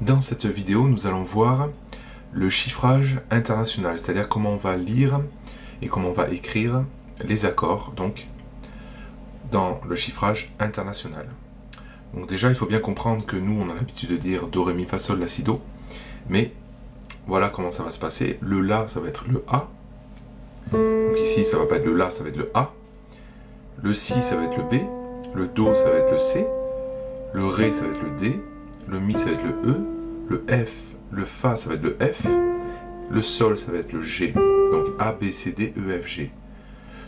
Dans cette vidéo, nous allons voir le chiffrage international, c'est-à-dire comment on va lire et comment on va écrire les accords donc dans le chiffrage international. Donc déjà, il faut bien comprendre que nous, on a l'habitude de dire Do, Ré, Mi, Fa, Sol, La, Si, Do, mais voilà comment ça va se passer. Le La, ça va être le A. Donc ici, ça va pas être le La, ça va être le A. Le Si, ça va être le B. Le Do, ça va être le C. Le Ré, ça va être le D. Le Mi, ça va être le E. Le F, le Fa, ça va être le F. Le Sol, ça va être le G. Donc A, B, C, D, E, F, G.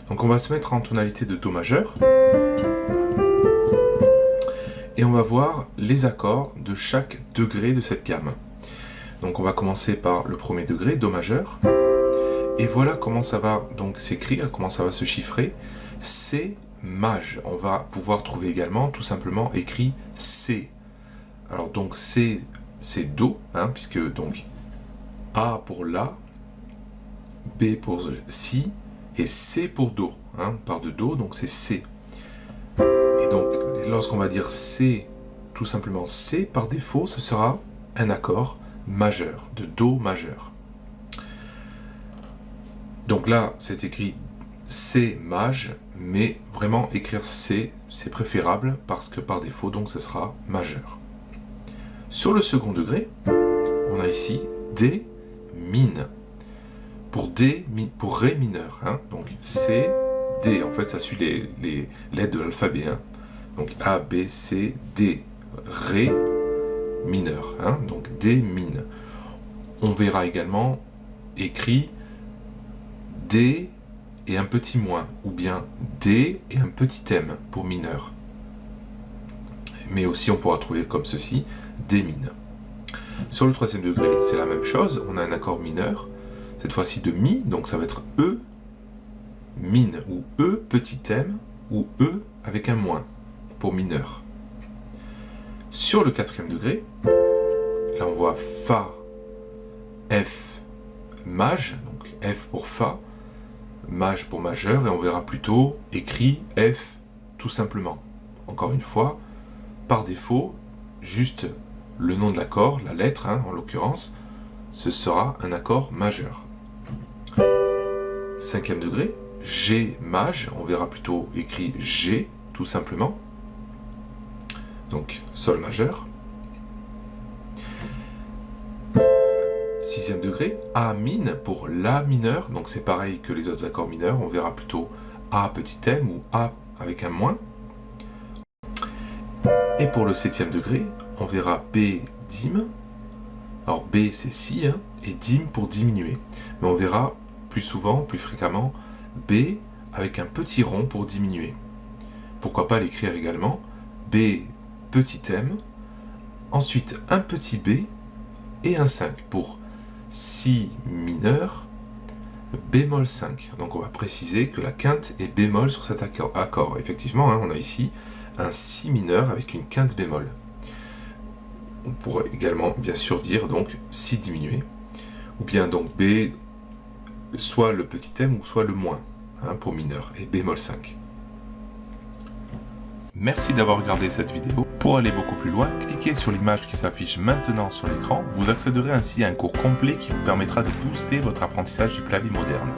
Donc on va se mettre en tonalité de Do majeur. Et on va voir les accords de chaque degré de cette gamme. Donc on va commencer par le premier degré, Do majeur. Et voilà comment ça va donc s'écrire, comment ça va se chiffrer. C maj. On va pouvoir trouver également tout simplement écrit C. Alors donc C, c'est Do, hein, puisque donc A pour La, B pour Si, et C pour Do. Hein, on part de Do, donc c'est C. Et donc, lorsqu'on va dire C, tout simplement C, par défaut, ce sera un accord majeur, de Do majeur. Donc là, c'est écrit C maj, mais vraiment écrire C, c'est préférable, parce que par défaut, donc, ce sera majeur. Sur le second degré, on a ici D min. Pour Ré mineur, hein, donc C, D, en fait ça suit les lettres de l'alphabet, hein. Donc A, B, C, D, Ré mineur, hein, donc D min. On verra également écrit D et un petit moins, ou bien D et un petit M pour mineur. Mais aussi on pourra trouver comme ceci, D min. Sur le troisième degré, c'est la même chose, on a un accord mineur, cette fois-ci de Mi, donc ça va être E min, ou E petit m, ou E avec un moins, pour mineur. Sur le quatrième degré, là on voit Fa, F, maj, donc F pour Fa, maj pour majeur, et on verra plutôt écrit F tout simplement. Encore une fois, par défaut, juste le nom de l'accord, la lettre, hein, en l'occurrence, ce sera un accord majeur. Cinquième degré, G maj, on verra plutôt écrit G, tout simplement. Donc, Sol majeur. Sixième degré, A min pour La mineur, donc c'est pareil que les autres accords mineurs, on verra plutôt A petit m ou A avec un moins. Et pour le septième degré, on verra B dim. Alors B c'est Si, hein, et dim pour diminuer. Mais on verra plus souvent, plus fréquemment, B avec un petit rond pour diminuer. Pourquoi pas l'écrire également B petit m, ensuite un petit B et un 5 pour Si mineur, bémol 5. Donc on va préciser que la quinte est bémol sur cet accord. Effectivement, hein, on a ici un Si mineur avec une quinte bémol. On pourrait également bien sûr dire donc Si diminué, ou bien donc B soit le petit m ou soit le moins, hein, pour mineur, et bémol 5. Merci d'avoir regardé cette vidéo. Pour aller beaucoup plus loin, cliquez sur l'image qui s'affiche maintenant sur l'écran. Vous accéderez ainsi à un cours complet qui vous permettra de booster votre apprentissage du clavier moderne.